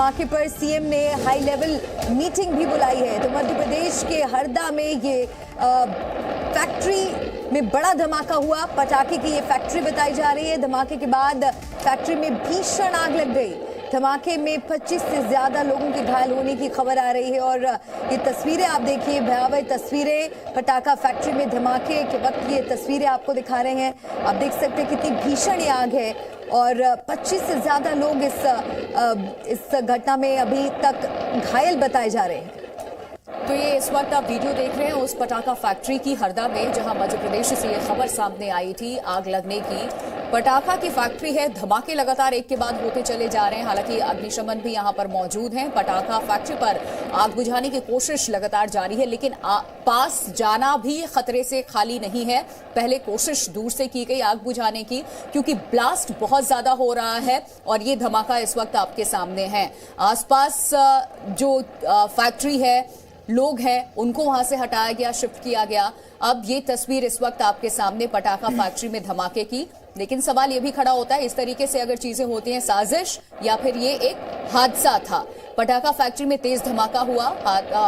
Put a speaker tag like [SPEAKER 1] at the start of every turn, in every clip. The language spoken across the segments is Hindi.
[SPEAKER 1] धमाके पर सीएम ने हाई लेवल मीटिंग भी बुलाई है। तो मध्य प्रदेश के हरदा में ये फैक्ट्री में बड़ा धमाका हुआ। पटाखे की ये फैक्ट्री बताई जा रही है। धमाके के बाद फैक्ट्री में भीषण आग लग गई। धमाके में 25 से ज्यादा लोगों के घायल होने की खबर आ रही है। और ये तस्वीरें आप देखिए, भयावह तस्वीरें पटाखा फैक्ट्री में धमाके के वक्त ये तस्वीरें आपको दिखा रहे हैं। आप देख सकते हैं कितनी भीषण ये आग है और 25 से ज्यादा लोग इस घटना में अभी तक घायल बताए जा रहे हैं।
[SPEAKER 2] तो ये इस वक्त आप वीडियो देख रहे हैं उस पटाखा फैक्ट्री की हरदा में, जहां मध्य प्रदेश से ये खबर सामने आई थी आग लगने की। पटाखा की फैक्ट्री है, धमाके लगातार एक के बाद होते चले जा रहे हैं। हालांकि अग्निशमन भी यहां पर मौजूद हैं। पटाखा फैक्ट्री पर आग बुझाने की कोशिश लगातार जारी है, लेकिन पास जाना भी खतरे से खाली नहीं है। पहले कोशिश दूर से की गई आग बुझाने की, क्योंकि ब्लास्ट बहुत ज्यादा हो रहा है और ये धमाका इस वक्त आपके सामने है। आसपास जो फैक्ट्री है, लोग हैं, उनको वहां से हटाया गया, शिफ्ट किया गया। अब ये तस्वीर इस वक्त आपके सामने पटाखा फैक्ट्री में धमाके की। लेकिन सवाल ये भी खड़ा होता है, इस तरीके से अगर चीजें होती हैं, साजिश या फिर ये एक हादसा था। पटाखा फैक्ट्री में तेज धमाका हुआ।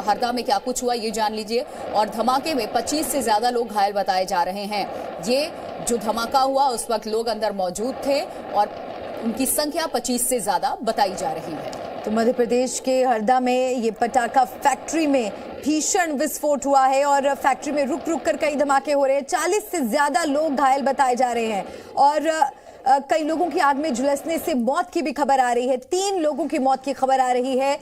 [SPEAKER 2] हरदा में क्या कुछ हुआ ये जान लीजिए। और धमाके में 25 से ज्यादा लोग घायल बताए जा रहे हैं। ये जो धमाका हुआ उस वक्त लोग अंदर मौजूद थे और उनकी संख्या 25 से ज्यादा बताई जा रही है।
[SPEAKER 1] तो मध्य प्रदेश के हरदा में ये पटाखा फैक्ट्री में भीषण विस्फोट हुआ है और फैक्ट्री में रुक रुक कर कई धमाके हो रहे हैं। 40 से ज्यादा लोग घायल बताए जा रहे हैं और कई लोगों की आग में झुलसने से मौत की भी खबर आ रही है। 3 लोगों की मौत की खबर आ रही है।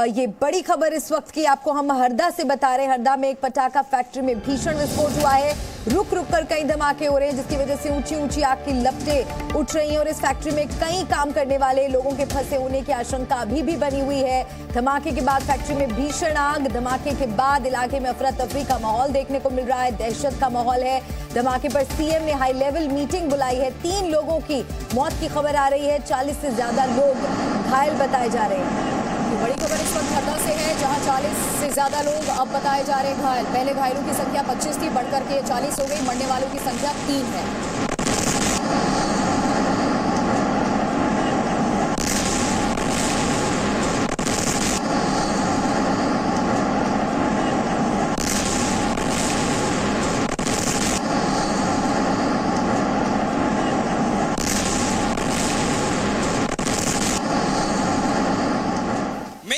[SPEAKER 1] ये बड़ी खबर इस वक्त की आपको हम हरदा से बता रहे हैं। हरदा में एक पटाखा फैक्ट्री में भीषण विस्फोट हुआ है। रुक रुक कर कई धमाके हो रहे हैं, जिसकी वजह से ऊंची ऊंची आग की लपटें उठ रही हैं और इस फैक्ट्री में कई काम करने वाले लोगों के फंसे होने की आशंका अभी भी बनी हुई है। धमाके के बाद फैक्ट्री में भीषण आग, धमाके के बाद इलाके में अफरा तफरी का माहौल देखने को मिल रहा है, दहशत का माहौल है। धमाके पर सीएम ने हाई लेवल मीटिंग बुलाई है। 3 लोगों की मौत की खबर आ रही है। 40 से ज्यादा लोग घायल बताए जा रहे हैं।
[SPEAKER 2] बड़ी खबर इस वक्त हरदा से है, जहां 40 से ज्यादा लोग अब बताए जा रहे हैं घायल। पहले घायलों की संख्या 25 थी, बढ़कर के 40 हो गई। मरने वालों की संख्या 3 है।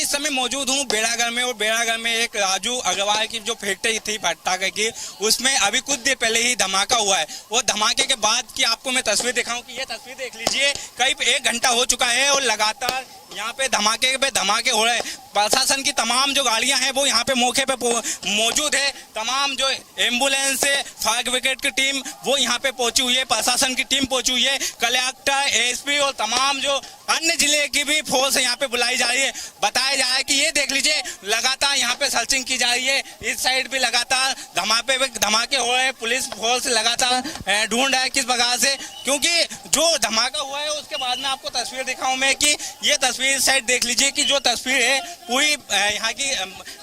[SPEAKER 3] समय मौजूद हूँ बेड़ागढ़ में और बेड़ागढ़ में एक राजू अग्रवाल की जो फैक्ट्री थी पटाखे की, उसमें अभी कुछ देर पहले ही धमाका हुआ है। वो धमाके के बाद की आपको मैं तस्वीर दिखाऊं कि ये तस्वीर देख लीजिए, करीब 1 घंटा हो चुका है और लगातार यहाँ पे धमाके हो रहे हैं। प्रशासन की तमाम जो गाड़ियां हैं वो यहाँ पे मौके पे मौजूद है। तमाम जो एम्बुलेंस है, फायर ब्रिगेड की टीम वो यहाँ पे पहुंची हुई है, प्रशासन की टीम पहुंची हुई है, कलेक्टर, एसपी और तमाम जो अन्य जिले की भी फोर्स यहाँ पे बुलाई जा रही है। बताया जा रहा है कि ये देख लीजिए, लगातार यहाँ पे सर्चिंग की जा रही है। इस साइड भी लगातार धमाके हो रहे हैं। पुलिस फोर्स लगातार ढूंढ रहा है किस प्रकार से, क्योंकि जो धमाका हुआ है उसके बाद में आपको तस्वीर दिखाऊं मैं कि ये तस्वीर इस साइड देख लीजिए कि जो तस्वीर है पूरी यहाँ की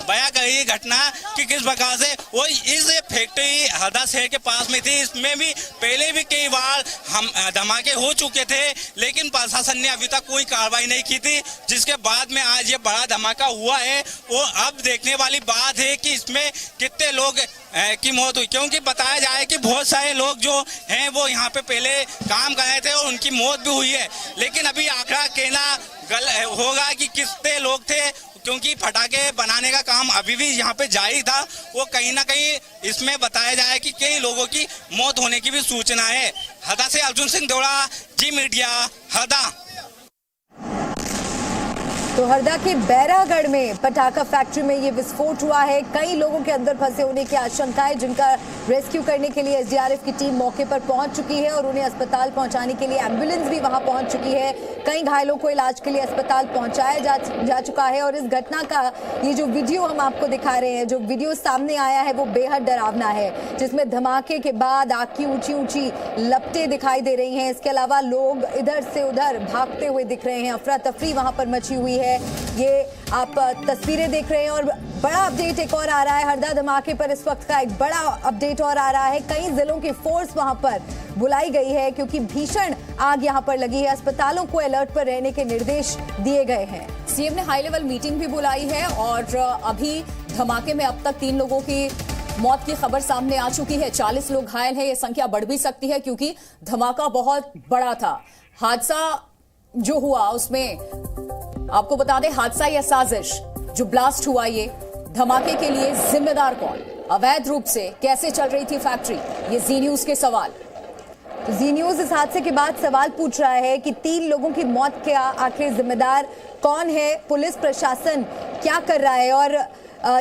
[SPEAKER 3] बयां कर रही है घटना कि किस प्रकार से वो इस फैक्ट्री हरदा शहर के पास में थी। इसमें भी पहले भी कई बार हम धमाके हो चुके थे, लेकिन प्रशासन ने अभी तक कोई कार्रवाई नहीं की थी, जिसके बाद में आज ये बड़ा धमाका हुआ है। वो अब देखने वाली बात है कि इसमें कितने लोग की मौत हुई, क्योंकि बताया जाए कि बहुत सारे लोग जो हैं वो यहाँ पे पहले काम कर रहे थे और उनकी मौत भी हुई है। लेकिन अभी आंकड़ा कहना होगा कि कितने लोग थे, क्योंकि पटाखे बनाने का काम अभी भी यहाँ पे जारी था। वो कहीं ना कहीं इसमें बताया जाए कि कई लोगों की मौत होने की भी सूचना है। हरदा से अर्जुन सिंह देवड़ा, जी मीडिया, हरदा।
[SPEAKER 1] तो हरदा के बैरागढ़ में पटाखा फैक्ट्री में ये विस्फोट हुआ है। कई लोगों के अंदर फंसे होने की आशंका है, जिनका रेस्क्यू करने के लिए एसडीआरएफ की टीम मौके पर पहुंच चुकी है और उन्हें अस्पताल पहुंचाने के लिए एम्बुलेंस भी वहां पहुंच चुकी है। कई घायलों को इलाज के लिए अस्पताल पहुंचाया जा चुका है। और इस घटना का ये जो वीडियो हम आपको दिखा रहे हैं, जो वीडियो सामने आया है वो बेहद डरावना है, जिसमें धमाके के बाद आग की ऊंची ऊंची लपटें दिखाई दे रही हैं। इसके अलावा लोग इधर से उधर भागते हुए दिख रहे हैं। अफरा तफरी वहां पर मची हुई है। है। ये आप तस्वीरें देख रहे हैं और बड़ा अपडेट एक और आ रहा है। हरदा धमाके पर इस वक्त का एक बड़ा अपडेट और आ रहा है। कई जिलों की फोर्स वहां पर बुलाई गई है क्योंकि भीषण आग यहां पर लगी है। अस्पतालों को अलर्ट पर रहने के निर्देश दिए गए हैं।
[SPEAKER 2] सीएम ने हाई लेवल मीटिंग भी बुलाई है और अभी धमाके में अब तक 3 लोगों की मौत की खबर सामने आ चुकी है। 40 लोग घायल हैं। ये संख्या बढ़ भी सकती है क्योंकि धमाका बहुत बड़ा था। हादसा जो हुआ उसमें आपको बता दें, हादसा या साजिश जो ब्लास्ट हुआ, ये धमाके के लिए जिम्मेदार कौन, अवैध रूप से कैसे चल रही थी फैक्ट्री, ये जी न्यूज के सवाल।
[SPEAKER 1] जी न्यूज इस हादसे के बाद सवाल पूछ रहा है कि 3 लोगों की मौत का आखिर जिम्मेदार कौन है, पुलिस प्रशासन क्या कर रहा है। और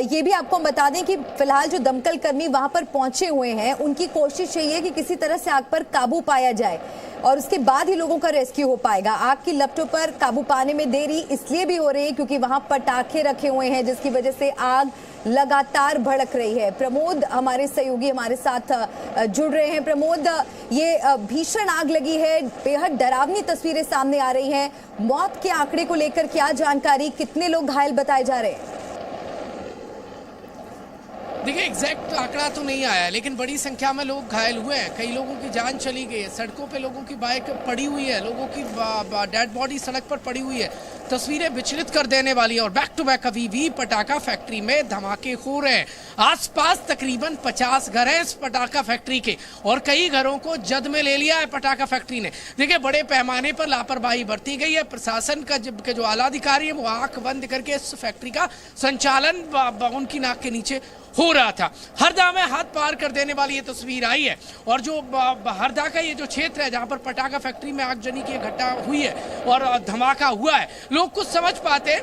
[SPEAKER 1] ये भी आपको बता दें कि फिलहाल जो दमकल कर्मी वहां पर पहुंचे हुए हैं, उनकी कोशिश यही है कि किसी तरह से आग पर काबू पाया जाए और उसके बाद ही लोगों का रेस्क्यू हो पाएगा। आग की लपटों पर काबू पाने में देरी इसलिए भी हो रही है क्योंकि वहां पटाखे रखे हुए हैं, जिसकी वजह से आग लगातार भड़क रही है। प्रमोद हमारे सहयोगी हमारे साथ जुड़ रहे हैं। प्रमोद, ये भीषण आग लगी है, बेहद डरावनी तस्वीरें सामने आ रही हैं। मौत के आंकड़े को लेकर क्या जानकारी, कितने लोग घायल बताए जा रहे हैं?
[SPEAKER 4] देखिए, एग्जैक्ट आंकड़ा तो नहीं आया, लेकिन बड़ी संख्या में लोग घायल हुए हैं। कई लोगों की जान चली गई है। सड़कों पे लोगों की बाइक पड़ी हुई है, लोगों की डेड बॉडी सड़क पर पड़ी हुई है। तस्वीरें विचलित कर देने वाली है। और बैक टू बैक अभी भी पटाखा फैक्ट्री में धमाके हो रहे हैं। आसपास तकरीबन 50 घर हैं इस पटाखा फैक्ट्री के और कई घरों को जद में ले लिया है पटाखा फैक्ट्री ने। देखिए, बड़े पैमाने पर लापरवाही बरती गई है। प्रशासन का जो आला अधिकारी है वो आंख बंद करके इस फैक्ट्री का संचालन उनकी नाक के नीचे हो रहा था। हरदा में हाथ पार कर देने वाली ये तस्वीर आई है। और जो हरदा का ये जो क्षेत्र है जहां पर पटाखा फैक्ट्री में आगजनी की घटना हुई है और धमाका हुआ है, लोग कुछ समझ पाते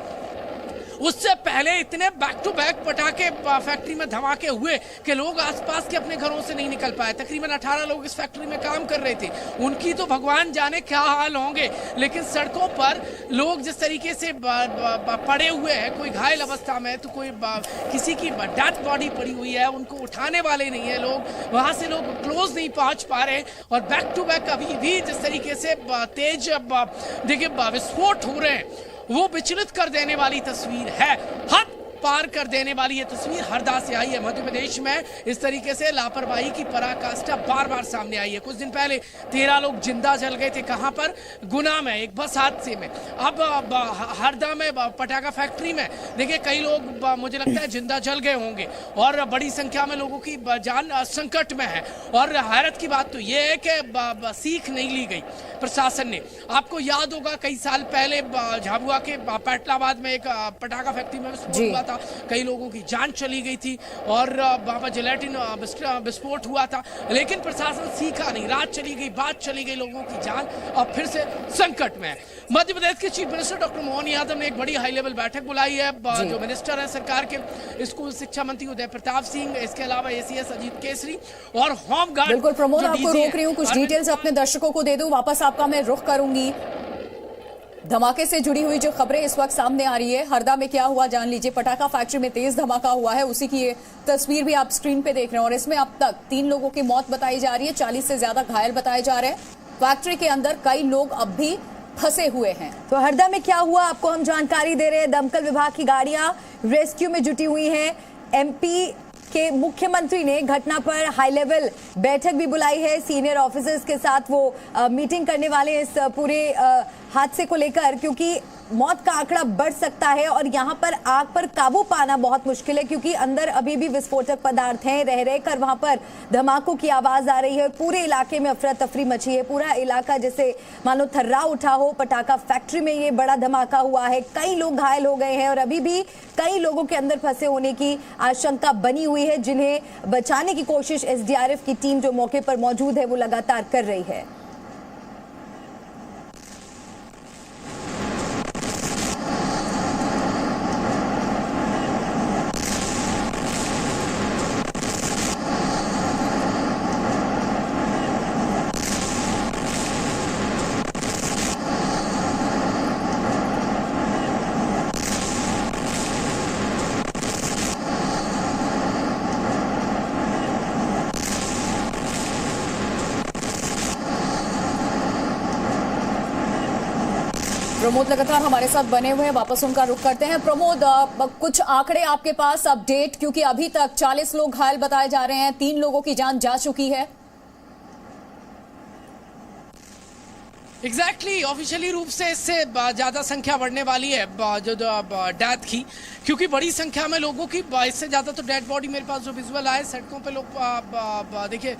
[SPEAKER 4] उससे पहले इतने बैक टू बैक पटाखे फैक्ट्री में धमाके हुए कि लोग आसपास के अपने घरों से नहीं निकल पाए। तकरीबन 18 लोग इस फैक्ट्री में काम कर रहे थे। उनकी तो भगवान जाने क्या हाल होंगे, लेकिन सड़कों पर लोग जिस तरीके से पड़े हुए हैं, कोई घायल अवस्था में तो कोई किसी की डेड बॉडी पड़ी हुई है, उनको उठाने वाले नहीं है लोग, वहां से लोग क्लोज नहीं पहुंच पा रहे। और बैक टू बैक अभी भी जिस तरीके से तेज देखिए विस्फोट हो रहे हैं, वो विचलित कर देने वाली तस्वीर है। हद पार कर देने वाली ये तस्वीर हरदा से आई है। मध्य प्रदेश में इस तरीके से लापरवाही की पराकाष्ठा बार बार सामने आई है। कुछ दिन पहले 13 लोग जिंदा जल गए थे। कहां पर? गुना में, एक बस हादसे में। अब हरदा में पटाखा फैक्ट्री में देखिए कई लोग मुझे लगता है जिंदा जल गए होंगे और बड़ी संख्या में लोगों की जान संकट में है। और हैरत की बात तो ये है कि सीख नहीं ली गई प्रशासन ने। आपको याद होगा कई साल पहले झाबुआ के पैटलाबाद में एक पटाखा फैक्ट्री में विस्फोट हुआ था। कई लोगों की जान चली गई थी और बाबा जिलेटिन विस्फोट हुआ था, लेकिन प्रशासन सीखा नहीं। रात चली गई, बात चली गई, लोगों की जान अब फिर से संकट में है। मध्य प्रदेश के chief minister doctor Mohan Yadav ने एक बड़ी हाई लेवल बैठक बुलाई है। जो मिनिस्टर है सरकार के, स्कूल शिक्षा मंत्री उदय प्रताप सिंह, इसके अलावा एसीएस अजीत केसरी और होमगार्ड।
[SPEAKER 2] बिल्कुल प्रमोद, आपको रोक रही हूँ, कुछ डिटेल्स अपने दर्शकों को दे दूं, वापस आपका मैं रुख करूंगी। धमाके से जुड़ी हुई जो खबरें इस वक्त सामने आ रही है, हरदा में क्या हुआ जान लीजिए। पटाखा फैक्ट्री में तेज धमाका हुआ है, उसी की ये तस्वीर भी आप स्क्रीन पे देख रहे हैं और इसमें अब तक 3 लोगों की मौत बताई जा रही है, 40 से ज्यादा घायल बताए जा रहे हैं। फैक्ट्री के अंदर कई लोग अब भी फंसे हुए हैं।
[SPEAKER 1] तो हरदा में क्या हुआ आपको हम जानकारी दे रहे हैं। दमकल विभाग की गाड़ियां रेस्क्यू में जुटी हुई हैं। एमपी के मुख्यमंत्री ने घटना पर हाई लेवल बैठक भी बुलाई है। सीनियर ऑफिसर्स के साथ वो मीटिंग करने वाले इस पूरे हादसे को लेकर, क्योंकि मौत का आंकड़ा बढ़ सकता है और यहाँ पर आग पर काबू पाना बहुत मुश्किल है क्योंकि अंदर अभी भी विस्फोटक पदार्थ हैं। रह रहकर वहां पर धमाकों की आवाज आ रही है और पूरे इलाके में अफरा तफरी मची है। पूरा इलाका जैसे मानो थर्रा उठा हो। पटाखा फैक्ट्री में ये बड़ा धमाका हुआ है, कई लोग घायल हो गए हैं और अभी भी कई लोगों के अंदर फंसे होने की आशंका बनी हुई है, जिन्हें बचाने की कोशिश एसडीआरएफ की टीम जो मौके पर मौजूद है वो लगातार कर रही है।
[SPEAKER 2] प्रमोद लगातार हमारे साथ बने हुए हैं, वापस उनका रुख करते हैं। प्रमोद, कुछ आंकड़े आपके पास अपडेट, क्योंकि अभी तक 40 लोग घायल बताए जा रहे हैं, 3 लोगों की जान जा चुकी है।
[SPEAKER 4] एग्जैक्टली ऑफिशियली रूप से इससे ज़्यादा संख्या बढ़ने वाली है जो डेथ की, क्योंकि बड़ी संख्या में लोगों की, इससे ज़्यादा तो डेड बॉडी मेरे पास जो विजुअल आए सड़कों पे लोग देखिए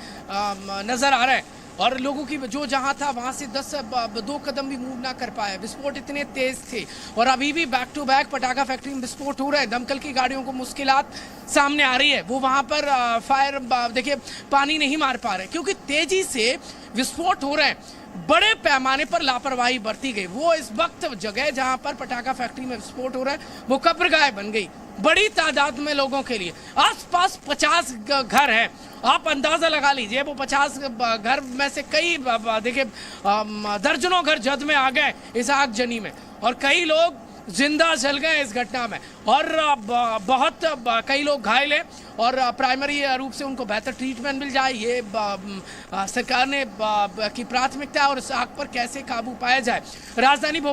[SPEAKER 4] नज़र आ रहे हैं, और लोगों की जो जहां था वहां से 2 कदम भी मूव ना कर पाए। विस्फोट इतने तेज थे और अभी भी बैक टू बैक पटाखा फैक्ट्री में विस्फोट हो रहा है। दमकल की गाड़ियों को मुश्किलात सामने आ रही है, वो वहां पर फायर देखिए पानी नहीं मार पा रहे क्योंकि तेजी से विस्फोट हो रहे हैं। बड़े पैमाने पर लापरवाही बरती गई। वो इस वक्त जगह जहां पर पटाखा फैक्ट्री में विस्फोट हो रहा है वो कब्रगाह बन गई बड़ी तादाद में लोगों के लिए। आसपास 50 घर हैं, आप अंदाजा लगा लीजिए वो 50 घर में से कई देखिए दर्जनों घर जद में आ गए इस आगजनी में, और कई लोग जिंदा जल गए इस घटना में, और बहुत कई लोग घायल हैं और प्राइमरी रूप से उनको बेहतर ट्रीटमेंट मिल जाए ये सरकार ने की प्राथमिकता है, और इस आग पर कैसे काबू पाया जाए। राजधानी भोपाल